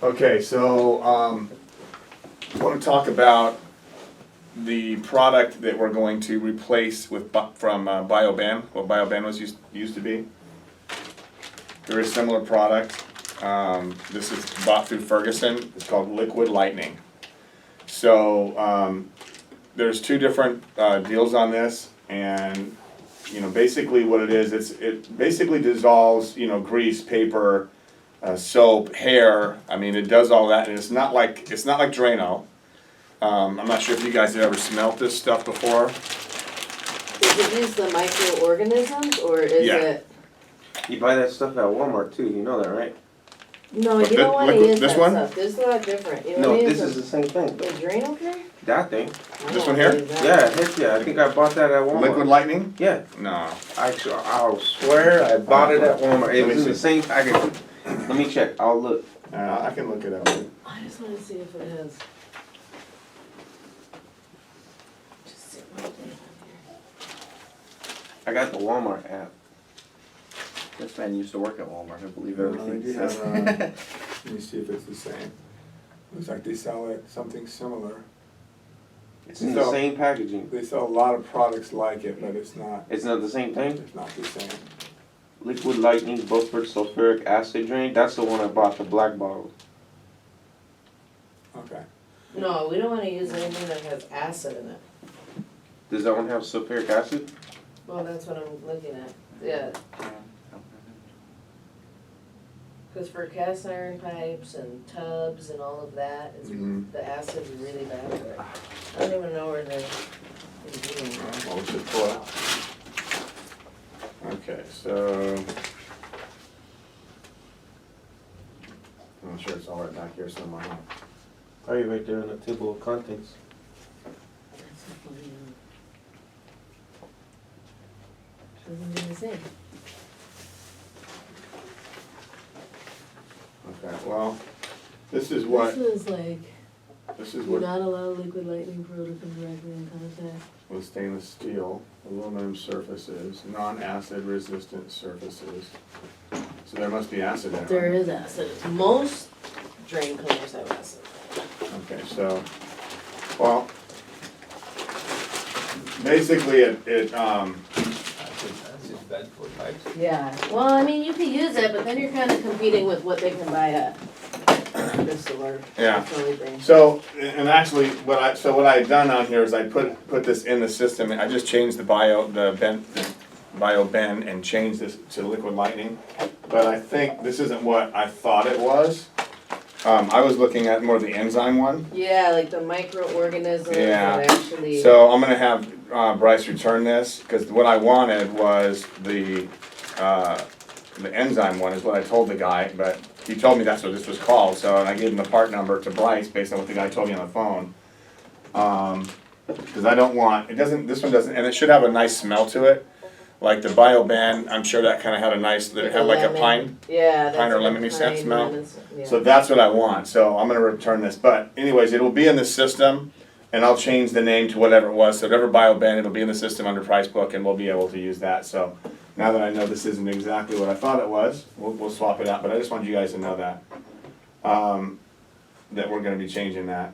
Okay, so I want to talk about the product that we're going to replace with from BioBan, what BioBan was used to be. Very similar product. This is bought through Ferguson. It's called Liquid Lightning. So there's two different deals on this, and basically what it is, it basically dissolves grease, paper, soap, hair. I mean, it does all that, and it's not like Drano. I'm not sure if you guys have ever smelt this stuff before. Does it use the microorganisms, or is it? You buy that stuff at Walmart too, you know that, right? No, What, you don't want to use this that one? stuff. This is a lot different. You No, wanna this use is the same thing. the Drano okay? That thing. I This don't one here? use that. Yeah, heck yeah. I think I bought that at Walmart. Liquid Lightning? Yeah. No. I'll swear I bought it at Walmart. It Let me was in the see. same packaging. Let me check. I'll look. I can look it up. I just want to see if it has. Just sit right there. I got the Walmart app. This man used to work at Walmart, I believe They everything do he says. have, let me see if it's the same. Looks like they sell it something similar. It's in the same packaging. They sell a lot of products like it, but it's not. It's not the same thing? It's not the same. Liquid Lightning Buffered Sulfuric Acid Drain. That's the one I bought, the black bottle. Okay. No, we don't want to use anything that has acid in it. Does that one have sulfuric acid? Well, that's what I'm looking at. Yeah, because for cast iron pipes and tubs and all of that, the acid is really bad for it. I don't even know where they're doing that. Well, we should pull it out. Okay, so. I'm sure it's all right back here somewhere. Huh? Probably right there in the table of contents. That's so funny. Shouldn't be the same. Okay, well, this is what, This is like, this is do what, not allow liquid lightning flow to come directly in contact. with stainless steel, aluminum surfaces, non-acid resistant surfaces. So there must be acid in it. There right? is acid. Most drain cleaners have acid. Okay, so, well, basically That's just bad for pipes. Yeah, well, I mean, you could use it, but then you're kind of competing with what they can buy at the store. Yeah. That's the only thing. So, and actually, what I had done on here is I put this in the system, and I just changed the BioBen and changed this to Liquid Lightning. But I think this isn't what I thought it was. I was looking at more the enzyme one. Yeah, like the microorganisms Yeah. that actually. So I'm gonna have Bryce return this, because what I wanted was the enzyme one is what I told the guy, but he told me that's what this was called, so I gave him the part number to Bryce based on what the guy told me on the phone. Because I don't want, this one doesn't, and it should have a nice smell to it. Like the BioBan, I'm sure that kind of had a nice, that it had like a lemon. pine. Yeah, that's pine or like lemony scent pine, smell. lemon, yeah. So that's what I want, so I'm gonna return this, but anyways, it'll be in the system, and I'll change the name to whatever it was, so whatever BioBan, it'll be in the system under price book, and we'll be able to use that, so. Now that I know this isn't exactly what I thought it was, we'll swap it out, but I just wanted you guys to know that. That we're gonna be changing that.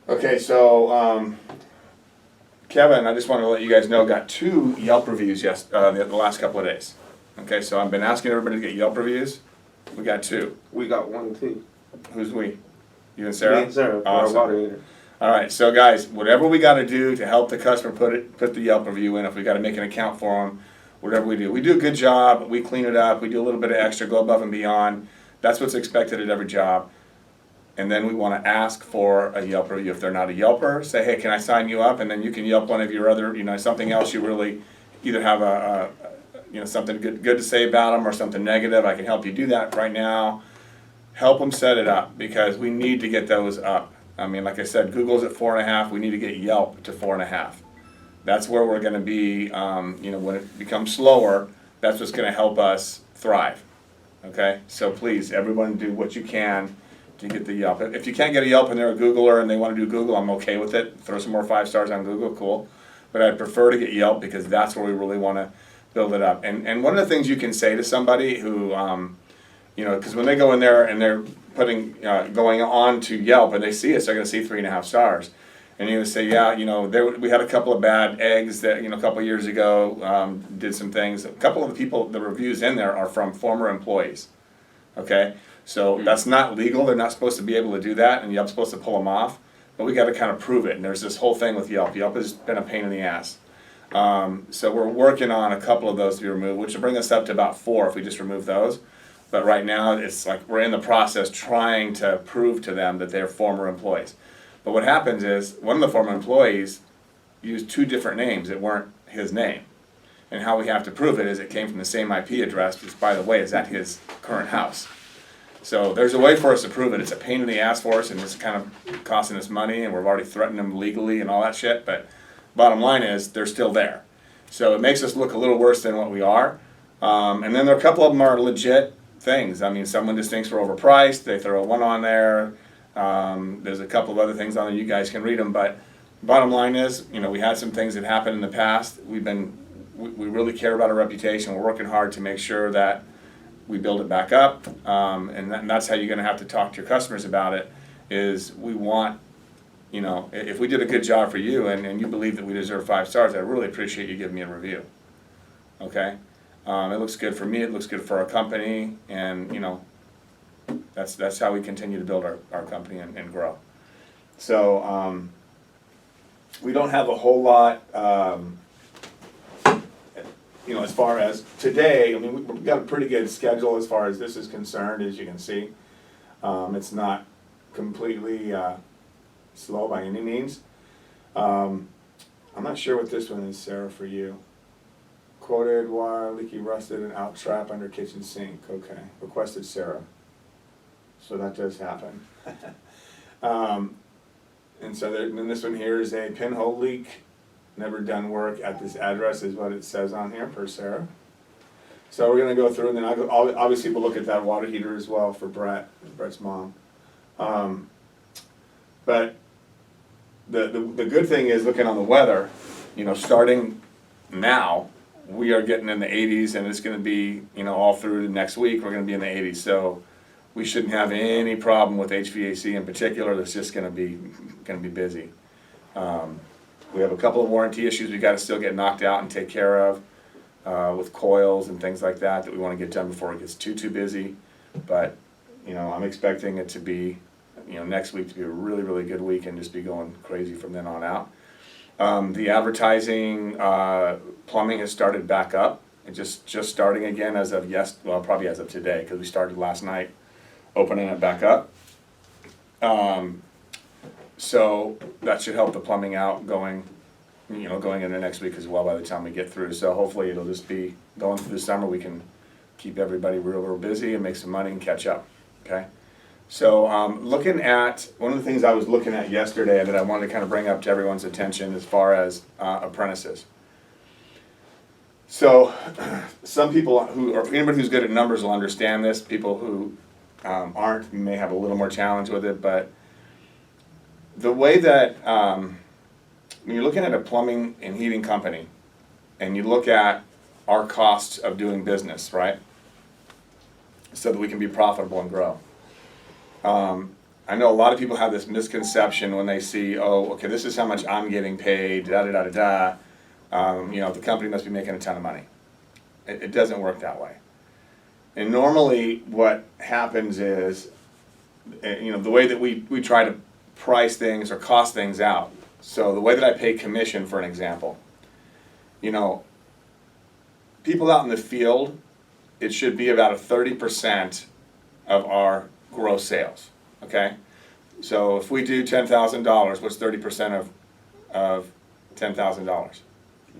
Okay, so, Kevin, I just wanted to let you guys know, got 2 Yelp reviews the last couple of days. Okay, so I've been asking everybody to get Yelp reviews. We got 2. We got one too. Who's we? You and Sarah? Me and Sarah, for Awesome. our water heater. All right, so guys, whatever we got to do to help the customer put the Yelp review in, if we got to make an account for them, whatever we do a good job. We clean it up. We do a little bit of extra, go above and beyond. That's what's expected at every job. And then we want to ask for a Yelp review. If they're not a Yelper, say, hey, can I sign you up? And then you can Yelp one of your other, something else you really either have something good to say about them or something negative. I can help you do that right now. Help them set it up, because we need to get those up. I mean, like I said, Google's at 4.5. We need to get Yelp to 4.5. That's where we're going to be. When it becomes slower, that's what's going to help us thrive. Okay, so please, everyone, do what you can to get the Yelp. If you can't get a Yelp and they're a Googler and they want to do Google, I'm okay with it. Throw some more 5 stars on Google, cool. But I'd prefer to get Yelp, because that's where we really want to build it up. And one of the things you can say to somebody who You know, because when they go in there and they're going on to Yelp and they see us, they're gonna see 3.5 stars. And you're gonna say, yeah, you know, we had a couple of bad eggs that, you know, a couple of years ago, did some things. A couple of the people, the reviews in there are from former employees, okay? So that's not legal, they're not supposed to be able to do that, and Yelp's supposed to pull them off. But we gotta kind of prove it, and there's this whole thing with Yelp. Yelp has been a pain in the ass. So we're working on a couple of those to be removed, which will bring us up to about 4 if we just remove those. But right now, it's like we're in the process trying to prove to them that they're former employees. But what happens is, one of the former employees used 2 different names that weren't his name. And how we have to prove it is it came from the same IP address, which by the way is at his current house. So there's a way for us to prove it. It's a pain in the ass for us and it's kind of costing us money and we've already threatened them legally and all that shit, but bottom line is they're still there. So it makes us look a little worse than what we are. And then there are a couple of them are legit things. I mean, someone just thinks we're overpriced, they throw one on there. There's a couple of other things on there, you guys can read them, but bottom line is, you know, we had some things that happened in the past. We really care about our reputation. We're working hard to make sure that we build it back up, and that's how you're gonna have to talk to your customers about it, is we want, you know, if we did a good job for you and you believe that we deserve 5 stars, I really appreciate you giving me a review, okay? It looks good for me, it looks good for our company, and, you know, that's how we continue to build our company and grow. So, we don't have a whole lot, you know, as far as today. I mean, we've got a pretty good schedule as far as this is concerned, as you can see. It's not completely slow by any means. I'm not sure what this one is, Sarah, for you. Quoted wire, leaky, rusted, and out trap under kitchen sink. Okay, requested Sarah. So that does happen. And so then this one here is a pinhole leak. Never done work at this address is what it says on here per Sarah. So we're gonna go through and then obviously we'll look at that water heater as well for Brett's mom. But the good thing is looking on the weather, you know, starting now, we are getting in the 80s and it's gonna be, you know, all through next week, we're gonna be in the 80s. So we shouldn't have any problem with HVAC in particular. That's just gonna be busy. We have a couple of warranty issues we gotta still get knocked out and take care of with coils and things like that we wanna get done before it gets too busy. But, you know, I'm expecting it to be, you know, next week to be a really, really good week and just be going crazy from then on out. The advertising, plumbing has started back up. It's just starting again as of probably as of today, because we started last night opening it back up. So that should help the plumbing out going into next week as well by the time we get through. So hopefully it'll just be going through the summer, we can keep everybody real busy and make some money and catch up, okay? So looking at, one of the things I was looking at yesterday that I wanted to kind of bring up to everyone's attention as far as apprentices. So some people or anybody who's good at numbers will understand this. People who aren't may have a little more challenge with it, but the way that when you're looking at a plumbing and heating company and you look at our costs of doing business, right, so that we can be profitable and grow. I know a lot of people have this misconception when they see, oh, okay, this is how much I'm getting paid, you know, the company must be making a ton of money. It doesn't work that way. And normally what happens is, you know, the way that we try to price things or cost things out. So the way that I pay commission, for an example, you know, people out in the field, it should be about 30% of our gross sales, okay? So if we do $10,000, what's 30% of $10,000?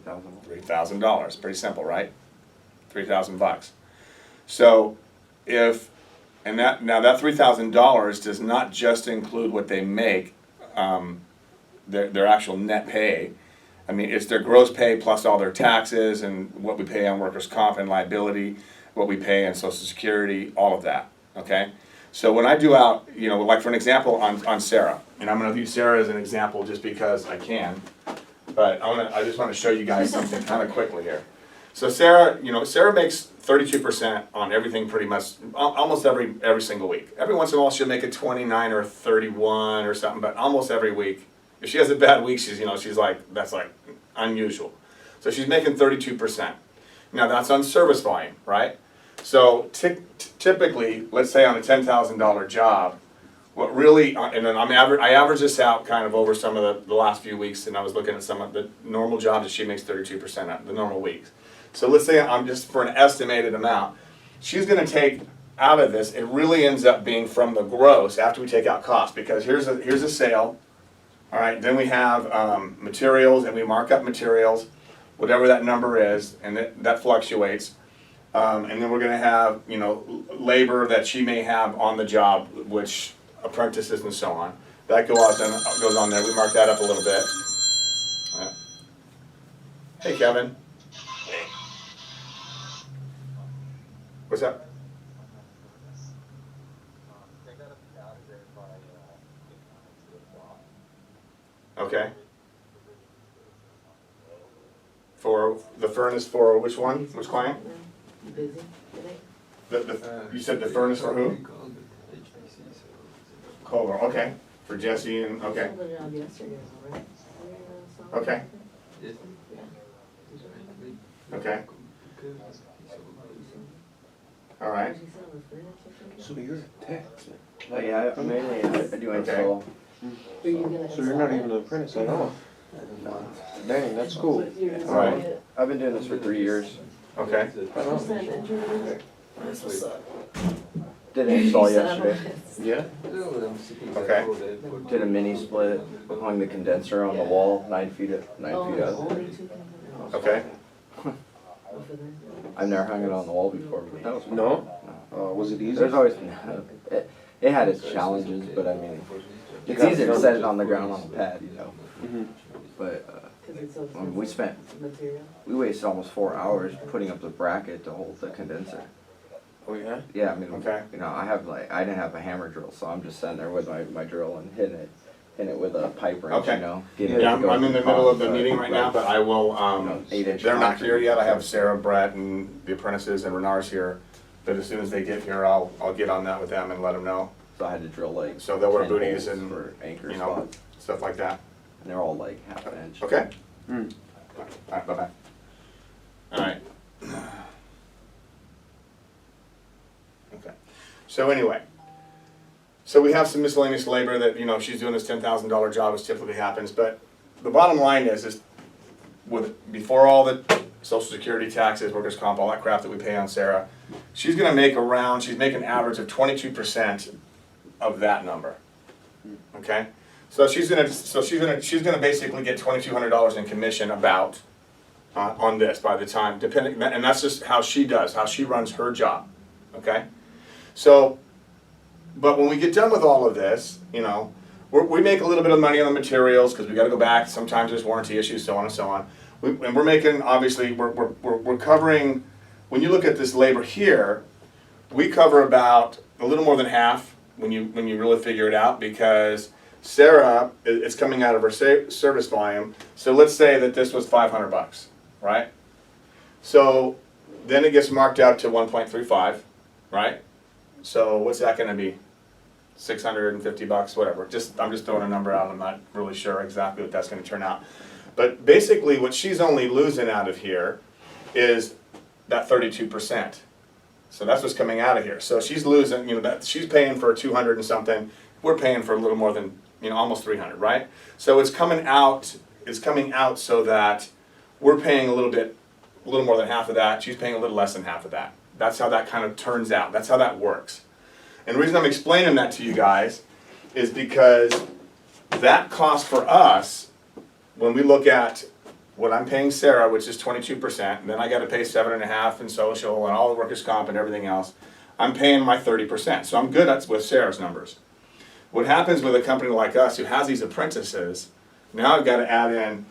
$3,000. Pretty simple, right? $3,000. So that $3,000 does not just include what they make, their actual net pay. I mean, it's their gross pay plus all their taxes and what we pay on workers' comp and liability, what we pay on Social Security, all of that, okay? So when I do out, you know, like for an example on Sarah, and I'm gonna use Sarah as an example just because I can, but I just wanna show you guys something kind of quickly here. So Sarah, Sarah makes 32% on everything pretty much, almost every single week. Every once in a while she'll make a 29 or 31 or something, but almost every week. If she has a bad week, she's like, that's like unusual. So she's making 32%. Now that's on service volume, right? So typically, let's say on a $10,000 job, what really, and then I average this out kind of over some of the last few weeks, and I was looking at some of the normal jobs that she makes 32% of, the normal weeks. So let's say I'm just for an estimated amount, she's gonna take out of this, it really ends up being from the gross after we take out costs, because here's a sale, all right, then we have materials, and we mark up materials, whatever that number is, and that fluctuates. And then we're gonna have, labor that she may have on the job, which apprentices and so on. That goes on there. We mark that up a little bit. Yeah. Hey, Kevin. What's up? Okay. For the furnace for which one? Which client? You busy today? You said the furnace for who? Culver, okay. For Jesse and, okay. I saw the job yesterday, alright? Okay. Okay. All right. So you're a tech. But yeah, mainly I do install. So you're not even an apprentice at all. No. Dang, that's cool. Alright. I've been doing this for 3 years. Okay. That's what's up. Did an install yesterday. Yeah? Okay. Did a mini split, hung the condenser on the wall, 9 feet up. Only two. Okay. I've never hung it on the wall before, but that was fun. No? Was it easy? There's always been, it had its challenges, but I mean, it's easier to set it on the ground on the pad, But we wasted almost 4 hours putting up the bracket to hold the condenser. Oh yeah? Yeah, I mean, Okay. I didn't have a hammer drill, so I'm just sitting there with my drill and hitting it with a pipe wrench, Okay. getting it Yeah, to go I'm in the through middle of the concrete, meeting right now, but I will, 8-inch they're not concrete. here yet. I have Sarah, Brett, and the apprentices and Renar's here. But as soon as they get here, I'll get on that with them and let them know. So I had to drill like So they'll wear 10 booties holes and, for anchor you know, spots, stuff like that. and they're all like half an inch. Okay? Mm. All right, bye-bye. All right. Okay. So anyway, so we have some miscellaneous labor that, she's doing this $10,000 job, which typically happens, but the bottom line is before all the Social Security taxes, workers' comp, all that crap that we pay on Sarah, she's making an average of 22% of that number. Okay? So she's gonna basically get $2,200 in commission about on this by the time, depending, and that's just how she runs her job. Okay? So, but when we get done with all of this, we make a little bit of money on the materials because we got to go back. Sometimes there's warranty issues, so on and so on. And we're making, obviously, we're covering. When you look at this labor here, we cover about a little more than half when you really figure it out, because Sarah, it's coming out of her service volume. So let's say that this was $500, right? So then it gets marked out to 1.35, right? So what's that going to be? $650, whatever. I'm just throwing a number out. I'm not really sure exactly what that's going to turn out. But basically, what she's only losing out of here is that 32%. So that's what's coming out of here. So she's losing, that she's paying for 200 and something. We're paying for a little more than, almost 300, right? So it's coming out. It's coming out so that we're paying a little more than half of that. She's paying a little less than half of that. That's how that kind of turns out. That's how that works. And the reason I'm explaining that to you guys is because that cost for us, when we look at what I'm paying Sarah, which is 22%, and then I got to pay 7.5% in social and all the workers' comp and everything else, I'm paying my 30%. So I'm good with Sarah's numbers. What happens with a company like us who has these apprentices, now I've got to add in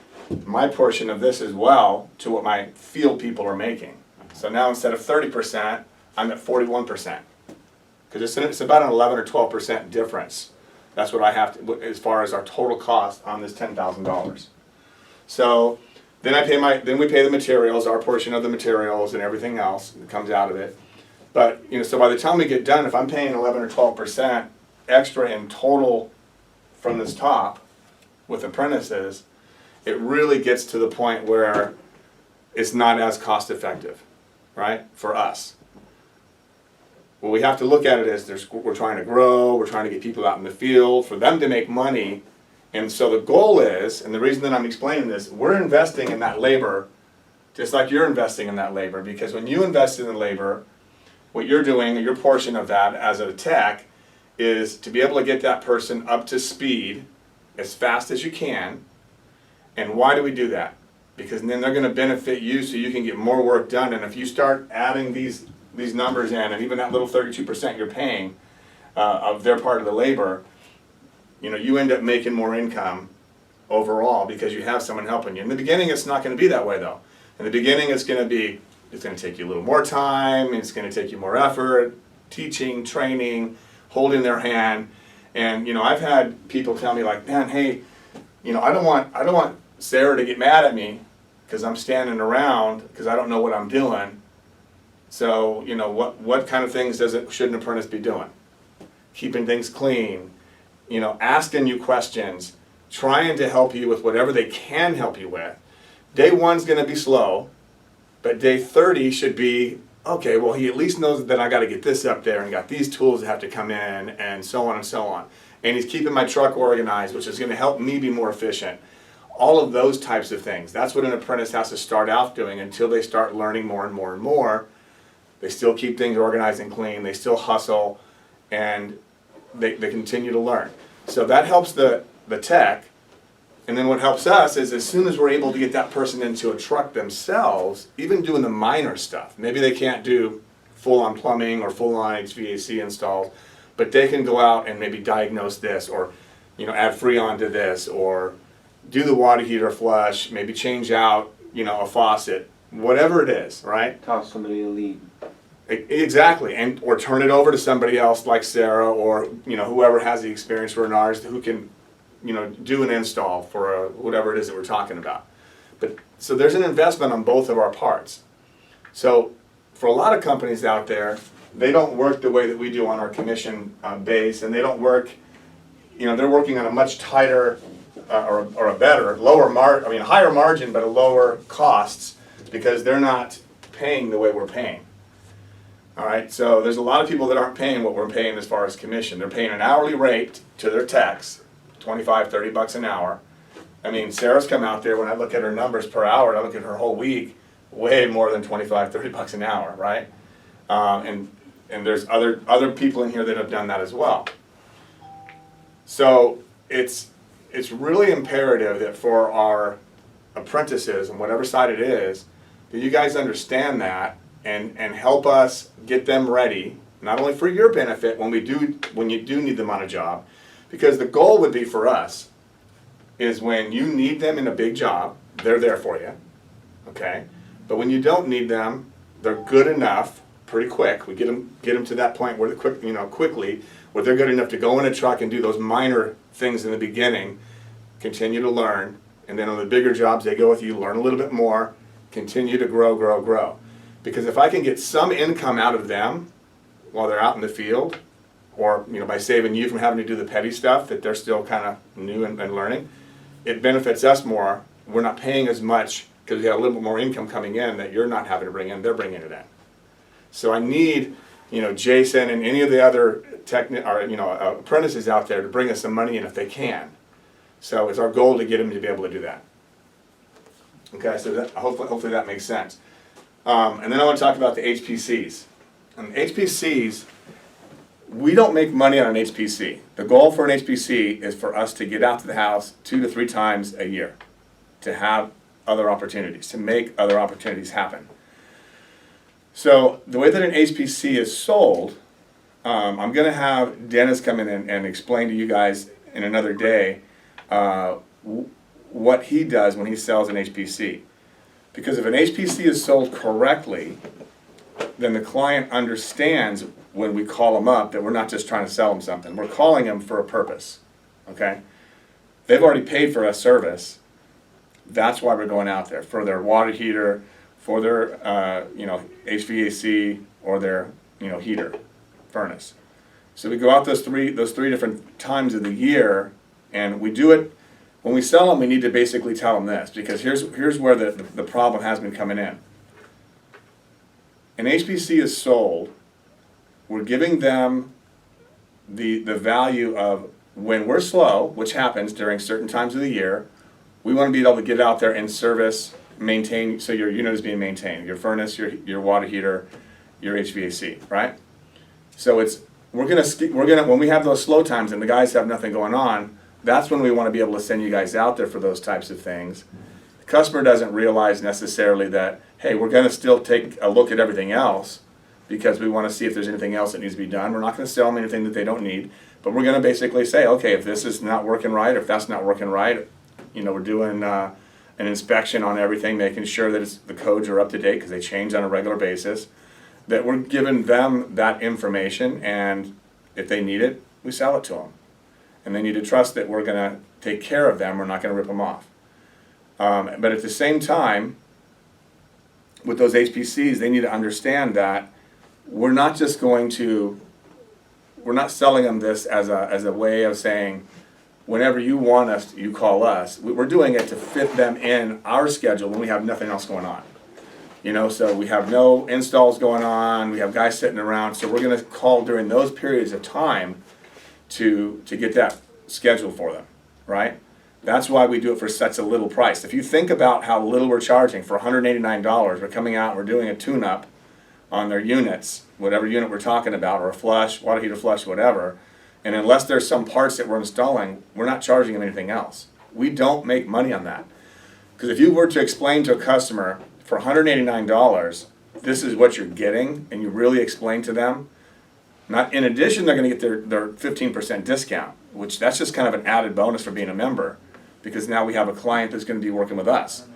my portion of this as well to what my field people are making. So now instead of 30%, I'm at 41%. Because it's about an 11 or 12% difference. That's what I have to, as far as our total cost on this $10,000. So Then we pay the materials, our portion of the materials and everything else that comes out of it. But, so by the time we get done, if I'm paying 11 or 12% extra in total from this top with apprentices, it really gets to the point where it's not as cost effective, right, for us. What we have to look at it as we're trying to grow, we're trying to get people out in the field, for them to make money. And so the goal is, and the reason that I'm explaining this, we're investing in that labor just like you're investing in that labor. Because when you invest in the labor, what you're doing, your portion of that as a tech, is to be able to get that person up to speed as fast as you can. And why do we do that? Because then they're going to benefit you so you can get more work done. And if you start adding these numbers in, and even that little 32% you're paying of their part of the labor, you end up making more income overall because you have someone helping you. In the beginning, it's not going to be that way though. In the beginning, it's going to take you a little more time, it's going to take you more effort, teaching, training, holding their hand. And I've had people tell me like, man, hey, I don't want Sarah to get mad at me because I'm standing around because I don't know what I'm doing. So, what kind of things should an apprentice be doing? Keeping things clean, asking you questions, trying to help you with whatever they can help you with. Day one's going to be slow, but day 30 should be, okay, well, he at least knows that I got to get this up there and got these tools that have to come in and so on and so on. And he's keeping my truck organized, which is going to help me be more efficient. All of those types of things. That's what an apprentice has to start out doing until they start learning more and more and more. They still keep things organized and clean. They still hustle, and they continue to learn. So that helps the tech. And then what helps us is as soon as we're able to get that person into a truck themselves, even doing the minor stuff, maybe they can't do full-on plumbing or full-on HVAC installs, but they can go out and maybe diagnose this, or add Freon to this, or do the water heater flush, maybe change out a faucet, whatever it is, right? Toss somebody a lead. Exactly, or turn it over to somebody else like Sarah, or whoever has the experience for an artist who can do an install for whatever it is that we're talking about. But so there's an investment on both of our parts. So for a lot of companies out there, they don't work the way that we do on our commission base, and they don't work, they're working on a much tighter or a better, higher margin but a lower costs, because they're not paying the way we're paying. All right, so there's a lot of people that aren't paying what we're paying as far as commission. They're paying an hourly rate to their techs, $25, $30 an hour. I mean, Sarah's come out there, when I look at her numbers per hour, and I look at her whole week, way more than $25, $30 an hour, right? And there's other people in here that have done that as well. So it's really imperative that for our apprentices, and whatever side it is, that you guys understand that and help us get them ready, not only for your benefit when you do need them on a job, because the goal would be for us is when you need them in a big job, they're there for you, okay? But when you don't need them, they're good enough pretty quick. We get them to that point where quickly, where they're good enough to go in a truck and do those minor things in the beginning, continue to learn, and then on the bigger jobs they go with you, learn a little bit more, continue to grow. Because if I can get some income out of them while they're out in the field, or by saving you from having to do the petty stuff that they're still kind of new and learning, it benefits us more. We're not paying as much because we have a little bit more income coming in that you're not having to bring in, they're bringing it in. So I need Jason and any of the other apprentices out there to bring us some money in if they can. So it's our goal to get them to be able to do that. Okay, so hopefully that makes sense. And then I want to talk about the HPCs. And HPCs, we don't make money on an HPC. The goal for an HPC is for us to get out to the house 2 to 3 times a year, to have other opportunities, to make other opportunities happen. So the way that an HPC is sold, I'm going to have Dennis come in and explain to you guys in another day what he does when he sells an HPC. Because if an HPC is sold correctly, then the client understands when we call them up that we're not just trying to sell them something. We're calling them for a purpose, okay? They've already paid for a service. That's why we're going out there, for their water heater, for their, HVAC, or their, heater, furnace. So we go out those three different times of the year, and we do it. When we sell them, we need to basically tell them this, because here's where the problem has been coming in. An HPC is sold, we're giving them the value of when we're slow, which happens during certain times of the year, we want to be able to get out there and service, maintain, so your unit is being maintained, your furnace, your water heater, your HVAC, right? So we're gonna when we have those slow times and the guys have nothing going on, that's when we want to be able to send you guys out there for those types of things. The customer doesn't realize necessarily that, hey, we're gonna still take a look at everything else because we want to see if there's anything else that needs to be done. We're not gonna sell them anything that they don't need, but we're gonna basically say, okay, if this is not working right, or if that's not working right, we're doing an inspection on everything, making sure that the codes are up to date because they change on a regular basis, that we're giving them that information, and if they need it, we sell it to them. And they need to trust that we're going to take care of them, we're not going to rip them off. But at the same time, with those HPCs, they need to understand that we're not selling them this as a way of saying, whenever you want us, you call us. We're doing it to fit them in our schedule when we have nothing else going on. So we have no installs going on, we have guys sitting around, so we're gonna call during those periods of time to get that scheduled for them, right? That's why we do it for such a little price. If you think about how little we're charging for $189, we're coming out, we're doing a tune-up on their units, whatever unit we're talking about, or a flush, water heater flush, whatever. And unless there's some parts that we're installing, we're not charging them anything else. We don't make money on that. Because if you were to explain to a customer, for $189, this is what you're getting, and you really explain to them, not in addition, they're going to get their 15% discount, which that's just kind of an added bonus for being a member, because now we have a client that's going to be working with us.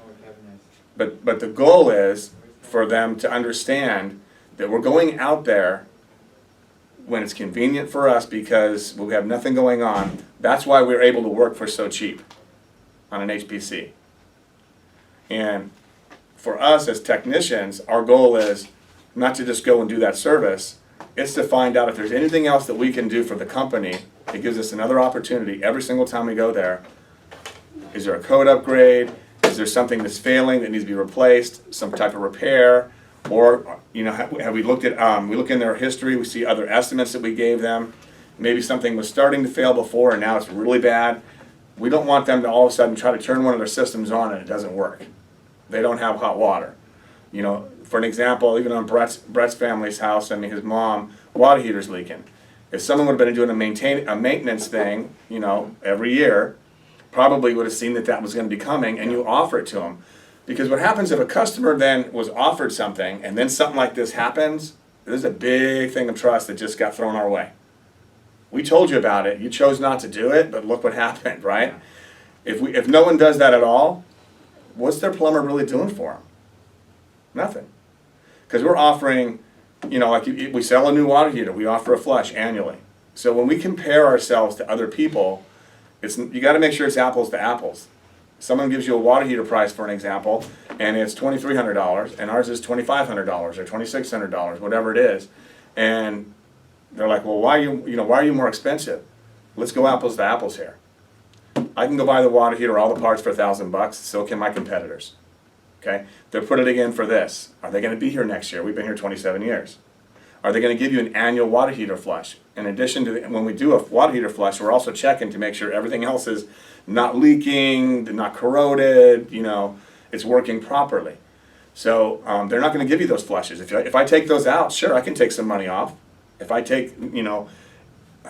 But the goal is for them to understand that we're going out there when it's convenient for us because we have nothing going on. That's why we're able to work for so cheap on an HPC. And for us as technicians, our goal is not to just go and do that service. It's to find out if there's anything else that we can do for the company. It gives us another opportunity every single time we go there. Is there a code upgrade? Is there something that's failing that needs to be replaced? Some type of repair? Or, have we looked at, we look in their history, we see other estimates that we gave them. Maybe something was starting to fail before and now it's really bad. We don't want them to all of a sudden try to turn one of their systems on and it doesn't work. They don't have hot water. For an example, even on Brett's family's house, his mom, water heater's leaking. If someone would have been doing a maintenance thing, every year, probably would have seen that was going to be coming, and you offer it to them. Because what happens if a customer then was offered something, and then something like this happens, there's a big thing of trust that just got thrown our way. We told you about it, you chose not to do it, but look what happened, right? If no one does that at all, what's their plumber really doing for them? Nothing. Because we're offering, we sell a new water heater, we offer a flush annually. So when we compare ourselves to other people, you got to make sure it's apples to apples. Someone gives you a water heater price, for an example, and it's $2,300, and ours is $2,500 or $2,600, whatever it is, and they're like, well, why are you more expensive? Let's go apples to apples here. I can go buy the water heater, all the parts for $1,000. So can my competitors. Okay, they're putting it in for this. Are they going to be here next year? We've been here 27 years. Are they going to give you an annual water heater flush? In addition to when we do a water heater flush, we're also checking to make sure everything else is not leaking, not corroded, it's working properly. So they're not going to give you those flushes. If I take those out, sure, I can take some money off. If I take,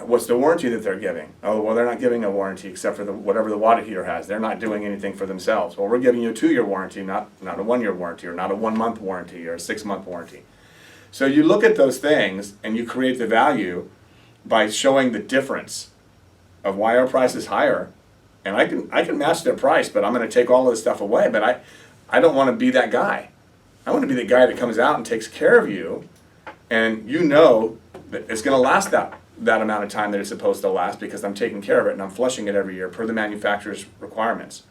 what's the warranty that they're giving? Oh, well, they're not giving a warranty except for whatever the water heater has. They're not doing anything for themselves. Well, we're giving you a 2-year warranty, not a 1-year warranty, or not a 1-month warranty, or a 6-month warranty. So you look at those things and you create the value by showing the difference of why our price is higher. And I can match their price, but I'm going to take all of this stuff away. But I don't want to be that guy. I want to be the guy that comes out and takes care of you, and that it's going to last that amount of time that it's supposed to last because I'm taking care of it and I'm flushing it every year per the manufacturer's requirements.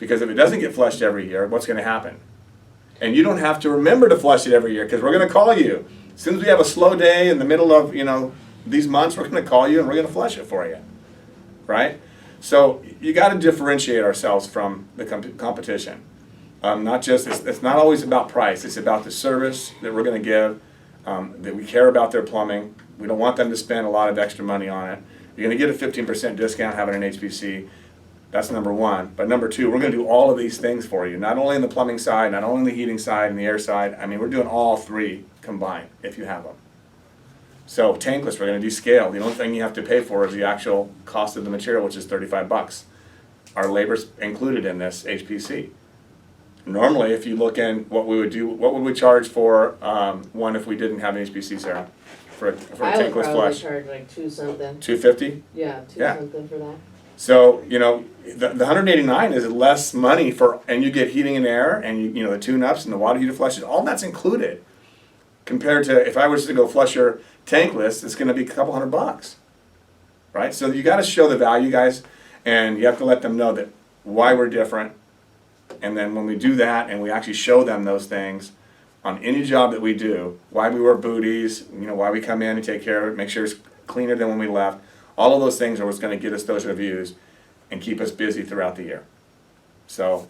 Because if it doesn't get flushed every year, what's gonna happen? And you don't have to remember to flush it every year, because we're gonna call you. As soon as we have a slow day in the middle of, these months, we're gonna call you and we're gonna flush it for you, right? So you gotta differentiate ourselves from the competition. Not just, it's not always about price, it's about the service that we're gonna give, that we care about their plumbing. We don't want them to spend a lot of extra money on it. You're gonna get a 15% discount having an HPC. That's number one. But number two, we're gonna do all of these things for you, not only in the plumbing side, not only in the heating side and the air side. I mean, we're doing all three combined, if you have them. So tankless, we're gonna do scale. The only thing you have to pay for is the actual cost of the material, which is $35. Our labor's included in this HPC. Normally, if you look in what we would do, what would we charge for one if we didn't have an HPC, Sarah? For a I would tankless probably flush? charge like two something, $250? yeah, Yeah. something for that. So, the 189 is less money and you get heating and air and the tune-ups and the water heater flushes, all that's included. Compared to if I was to go flush your tankless, it's gonna be a couple $100, right? So you gotta show the value, guys, and you have to let them know that why we're different. And then when we do that and we actually show them those things on any job that we do, why we wear booties, why we come in and take care of it, make sure it's cleaner than when we left. All of those things are what's going to get us those reviews and keep us busy throughout the year. So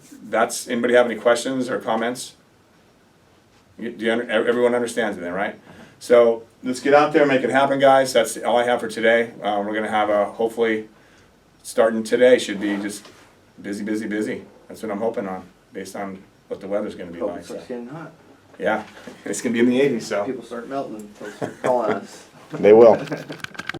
anybody have any questions or comments? Everyone understands it then, right? So let's get out there and make it happen, guys. That's all I have for today. We're going to have hopefully starting today should be just busy, busy, busy. That's what I'm hoping on, based on what the weather's going to be Hope like. it starts getting hot. Yeah, it's going to be in the 80s, so. People start melting, they'll start calling us. They will.